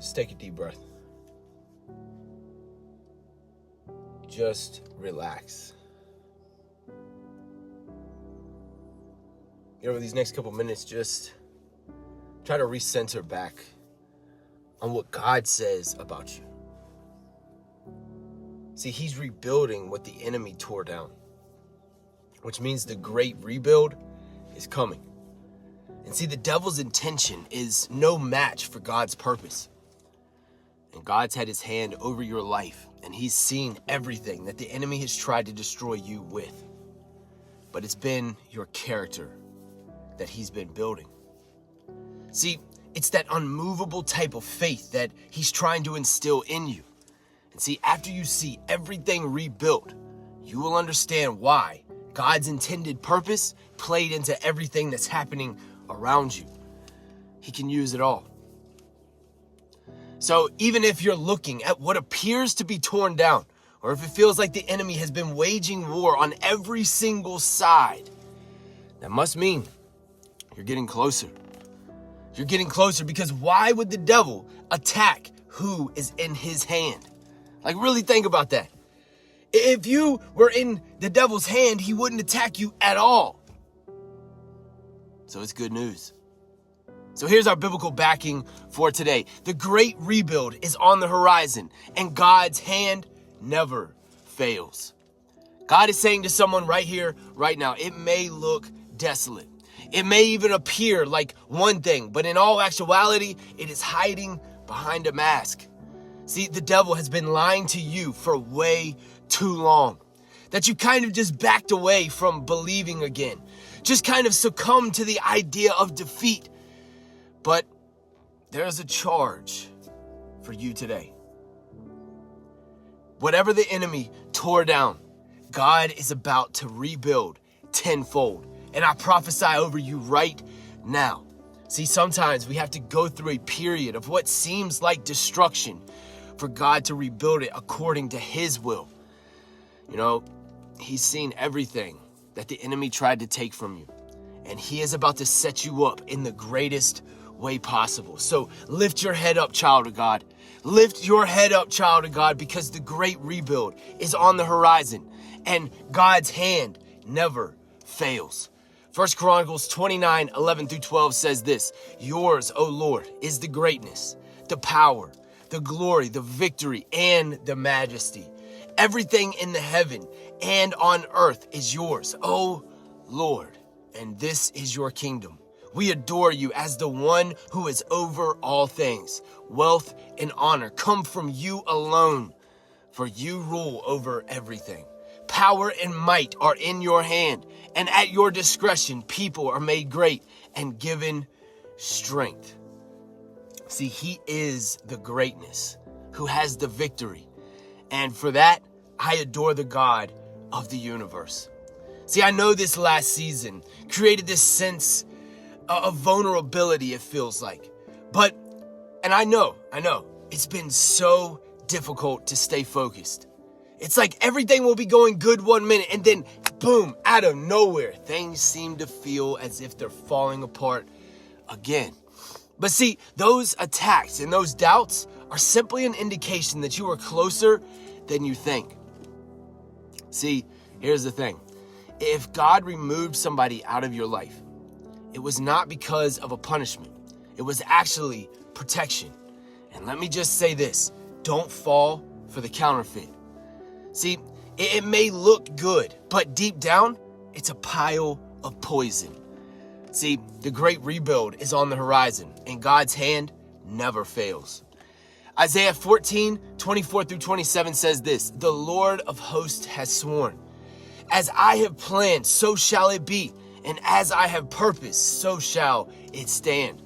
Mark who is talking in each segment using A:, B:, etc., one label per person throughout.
A: Just take a deep breath. Just relax. Over these next couple minutes, just try to recenter back on what God says about you. See, he's rebuilding what the enemy tore down, which means the great rebuild is coming. And see, the devil's intention is no match for God's purpose. And God's had his hand over your life, and he's seen everything that the enemy has tried to destroy you with. But it's been your character that he's been building. See, it's that unmovable type of faith that he's trying to instill in you. And see, after you see everything rebuilt, you will understand why God's intended purpose played into everything that's happening around you. He can use it all. So even if you're looking at what appears to be torn down, or if it feels like the enemy has been waging war on every single side, that must mean you're getting closer. You're getting closer, because why would the devil attack who is in his hand? Like, really think about that. If you were in the devil's hand, he wouldn't attack you at all. So it's good news. So here's our biblical backing for today. The great rebuild is on the horizon, and God's hand never fails. God is saying to someone right here, right now, it may look desolate. It may even appear like one thing, but in all actuality, it is hiding behind a mask. See, the devil has been lying to you for way too long, that you kind of just backed away from believing again, just kind of succumbed to the idea of defeat. But there's a charge for you today. Whatever the enemy tore down, God is about to rebuild tenfold. And I prophesy over you right now. See, sometimes we have to go through a period of what seems like destruction for God to rebuild it according to his will. You know, he's seen everything that the enemy tried to take from you, and he is about to set you up in the greatest way possible. So lift your head up, child of God. Lift your head up, child of God, because the great rebuild is on the horizon, and God's hand never fails. 1 Chronicles 29:11-12 says this: yours, O Lord, is the greatness, the power, the glory, the victory, and the majesty. Everything in the heaven and on earth is yours, O Lord, and this is your kingdom. We adore you as the one who is over all things. Wealth and honor come from you alone, for you rule over everything. Power and might are in your hand, and at your discretion people are made great and given strength. See, he is the greatness who has the victory. And for that, I adore the God of the universe. See, I know this last season created this sense of vulnerability, it feels like. And I know, it's been so difficult to stay focused. It's like everything will be going good 1 minute, and then boom, out of nowhere, things seem to feel as if they're falling apart again. But see, those attacks and those doubts are simply an indication that you are closer than you think. See, here's the thing. If God removed somebody out of your life, it was not because of a punishment. It was actually protection. And let me just say this, don't fall for the counterfeit. See, it may look good, but deep down, it's a pile of poison. See, the great rebuild is on the horizon, and God's hand never fails. Isaiah 14:24-27 says this: the Lord of hosts has sworn, as I have planned, so shall it be, and as I have purposed, so shall it stand.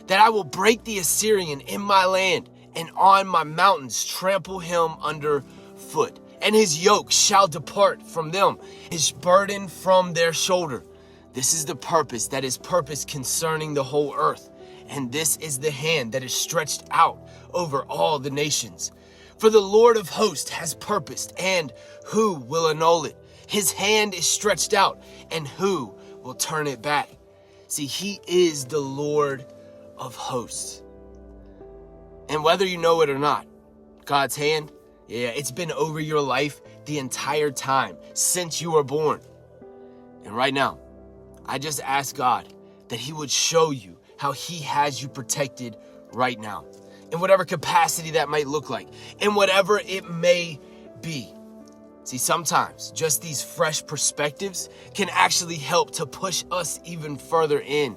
A: That I will break the Assyrian in my land, and on my mountains trample him underfoot. And his yoke shall depart from them, his burden from their shoulder. This is the purpose that is purposed concerning the whole earth. And this is the hand that is stretched out over all the nations. For the Lord of hosts has purposed, and who will annul it? His hand is stretched out, and who will turn it back? See, he is the Lord of hosts. And whether you know it or not, God's hand, it's been over your life the entire time since you were born. And right now, I just ask God that he would show you how he has you protected right now, in whatever capacity that might look like, in whatever it may be. See, sometimes just these fresh perspectives can actually help to push us even further in.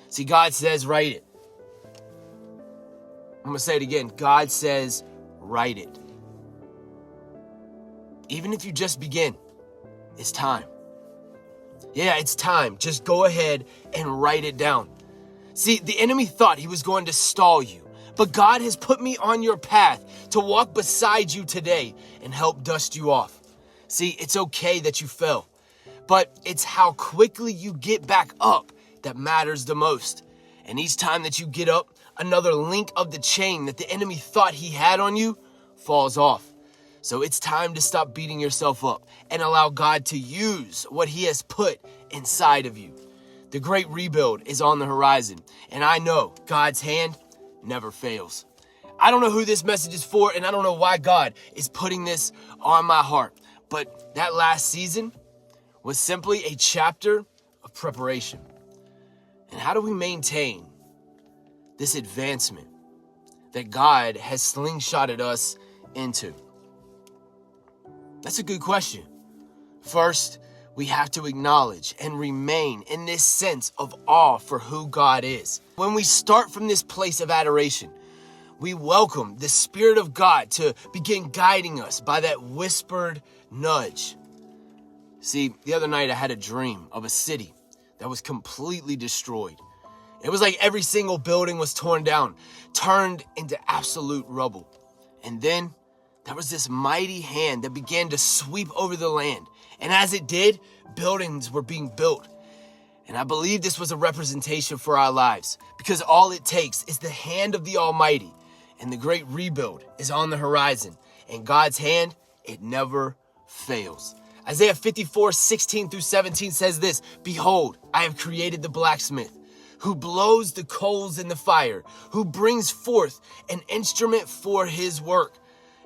A: See, God says, write it. I'm going to say it again. God says, write it. Even if you just begin, it's time. Yeah, it's time. Just go ahead and write it down. See, the enemy thought he was going to stall you, but God has put me on your path to walk beside you today and help dust you off. See, it's okay that you fell, but it's how quickly you get back up that matters the most. And each time that you get up, another link of the chain that the enemy thought he had on you falls off. So it's time to stop beating yourself up and allow God to use what he has put inside of you. The great rebuild is on the horizon, and I know God's hand never fails. I don't know who this message is for, and I don't know why God is putting this on my heart, but that last season was simply a chapter of preparation. And how do we maintain this advancement that God has slingshotted us into? That's a good question. First, we have to acknowledge and remain in this sense of awe for who God is. When we start from this place of adoration, we welcome the Spirit of God to begin guiding us by that whispered nudge. See, the other night I had a dream of a city that was completely destroyed. It was like every single building was torn down, turned into absolute rubble. And then there was this mighty hand that began to sweep over the land. And as it did, buildings were being built. And I believe this was a representation for our lives, because all it takes is the hand of the Almighty, and the great rebuild is on the horizon. And God's hand, it never fails. Isaiah 54:16-17 says this, "Behold, I have created the blacksmith, who blows the coals in the fire, who brings forth an instrument for his work.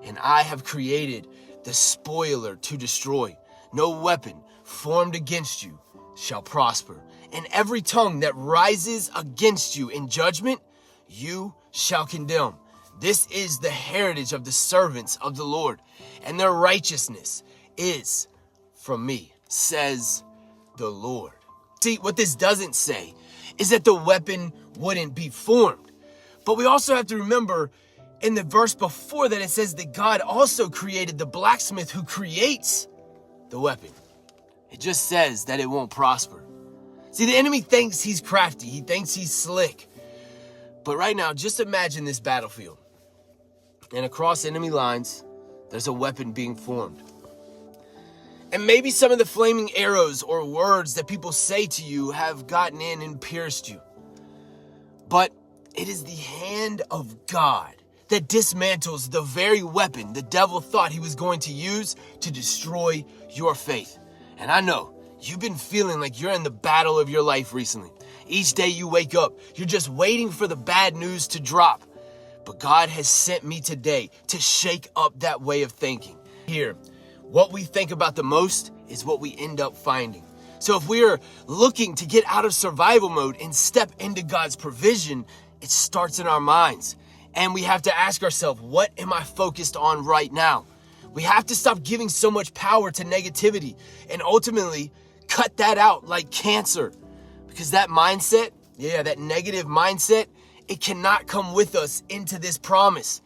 A: And I have created the spoiler to destroy. No weapon formed against you shall prosper. And every tongue that rises against you in judgment, you shall condemn. This is the heritage of the servants of the Lord, and their righteousness is from me, says the Lord." See, what this doesn't say is that the weapon wouldn't be formed. But we also have to remember in the verse before that, it says that God also created the blacksmith who creates the weapon. It just says that it won't prosper. See, the enemy thinks he's crafty. He thinks he's slick. But right now, just imagine this battlefield. And across enemy lines, there's a weapon being formed. And maybe some of the flaming arrows or words that people say to you have gotten in and pierced you. But it is the hand of God that dismantles the very weapon the devil thought he was going to use to destroy your faith. And I know you've been feeling like you're in the battle of your life recently. Each day you wake up, you're just waiting for the bad news to drop. But God has sent me today to shake up that way of thinking. Here, what we think about the most is what we end up finding. So if we're looking to get out of survival mode and step into God's provision, it starts in our minds. And we have to ask ourselves, what am I focused on right now? We have to stop giving so much power to negativity and ultimately cut that out like cancer. Because that mindset, that negative mindset, it cannot come with us into this promise.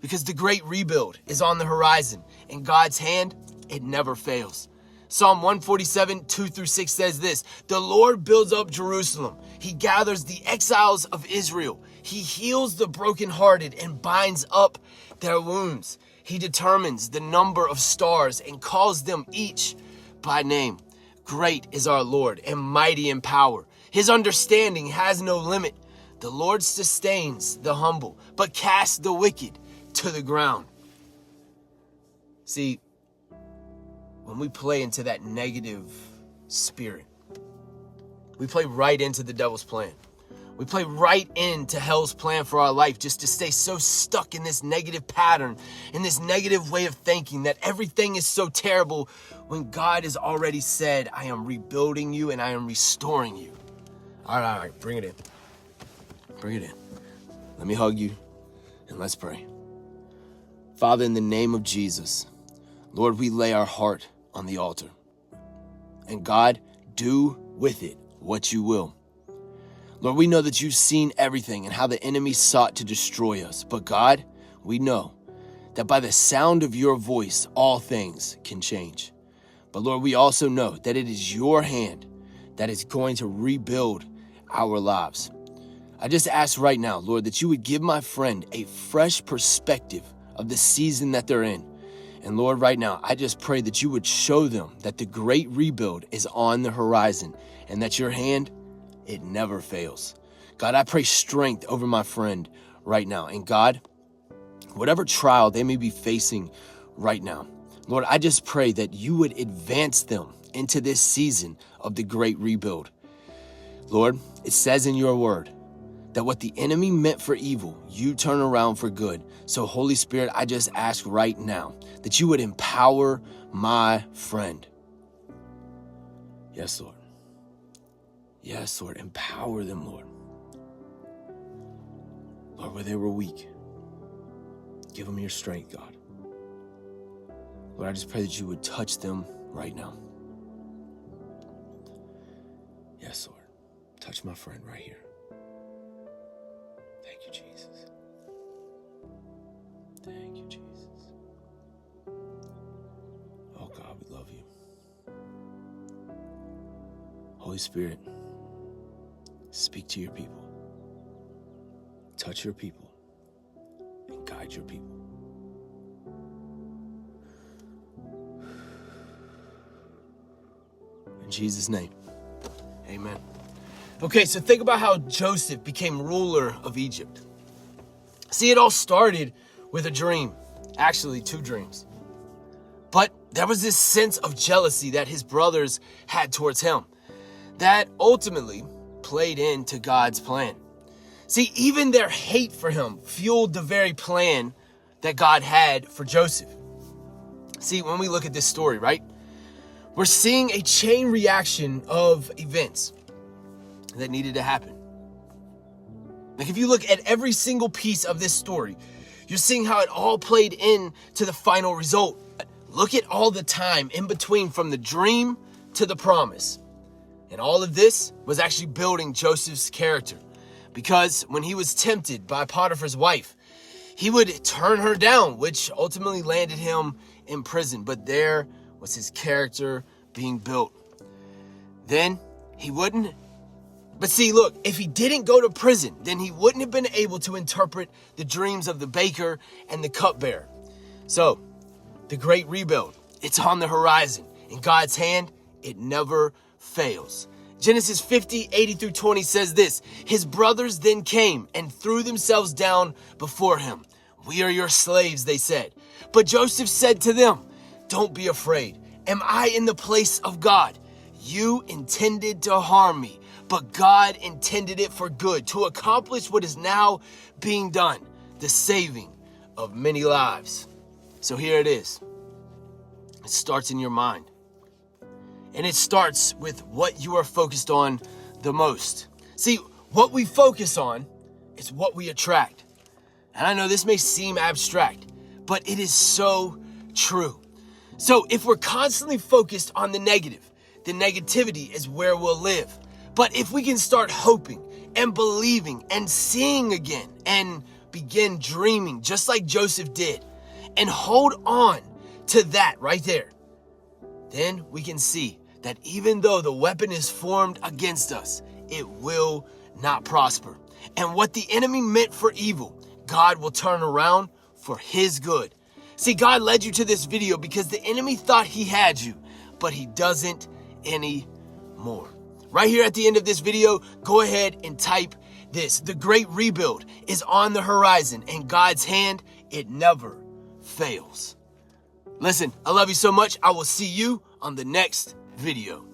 A: Because the great rebuild is on the horizon, and God's hand, it never fails. Psalm 147:2-6 says this, "The Lord builds up Jerusalem. He gathers the exiles of Israel. He heals the brokenhearted and binds up their wounds. He determines the number of stars and calls them each by name. Great is our Lord and mighty in power. His understanding has no limit. The Lord sustains the humble, but casts the wicked to the ground." See, when we play into that negative spirit, we play right into the devil's plan. We play right into hell's plan for our life, just to stay so stuck in this negative pattern, in this negative way of thinking that everything is so terrible, when God has already said, I am rebuilding you and I am restoring you. All right, bring it in. Bring it in. Let me hug you and let's pray. Father, in the name of Jesus, Lord, we lay our heart on the altar. And God, do with it what you will. Lord, we know that you've seen everything and how the enemy sought to destroy us. But God, we know that by the sound of your voice, all things can change. But Lord, we also know that it is your hand that is going to rebuild our lives. I just ask right now, Lord, that you would give my friend a fresh perspective of the season that they're in. And Lord, right now, I just pray that you would show them that the great rebuild is on the horizon and that your hand, it never fails. God, I pray strength over my friend right now. And God, whatever trial they may be facing right now, Lord, I just pray that you would advance them into this season of the great rebuild. Lord, it says in your word that what the enemy meant for evil, you turn around for good. So Holy Spirit, I just ask right now that you would empower my friend. Yes, Lord. Yes, Lord, empower them, Lord. Lord, where they were weak, give them your strength, God. Lord, I just pray that you would touch them right now. Yes, Lord, touch my friend right here. Thank you, Jesus. Thank you, Jesus. Oh, God, we love you. Holy Spirit, speak to your people. Touch your people and guide your people. In Jesus' name, amen. Okay, so think about how Joseph became ruler of Egypt. See, it all started with a dream. Actually, 2 dreams. But there was this sense of jealousy that his brothers had towards him that ultimately played into God's plan. See, even their hate for him fueled the very plan that God had for Joseph. See, when we look at this story, right, we're seeing a chain reaction of events that needed to happen. Like if you look at every single piece of this story, you're seeing how it all played into the final result. Look at all the time in between from the dream to the promise. And all of this was actually building Joseph's character. Because when he was tempted by Potiphar's wife, he would turn her down, which ultimately landed him in prison. But there was his character being built. Then he wouldn't. But see, look, if he didn't go to prison, then he wouldn't have been able to interpret the dreams of the baker and the cupbearer. So, the great rebuild, it's on the horizon. In God's hand, it never fails. Genesis 50:80-20 says this: his brothers then came and threw themselves down before him. We are your slaves, they said. But Joseph said to them, don't be afraid. Am I in the place of God? You intended to harm me, but God intended it for good, to accomplish what is now being done, the saving of many lives. So here it is. It starts in your mind. And it starts with what you are focused on the most. See, what we focus on is what we attract. And I know this may seem abstract, but it is so true. So if we're constantly focused on the negative, the negativity is where we'll live. But if we can start hoping and believing and seeing again and begin dreaming just like Joseph did and hold on to that right there, then we can see that even though the weapon is formed against us, it will not prosper. And what the enemy meant for evil, God will turn around for his good. See, God led you to this video because the enemy thought he had you, but he doesn't anymore. Right here at the end of this video, go ahead and type this: the great rebuild is on the horizon, and God's hand, it never fails. Listen, I love you so much. I will see you on the next video.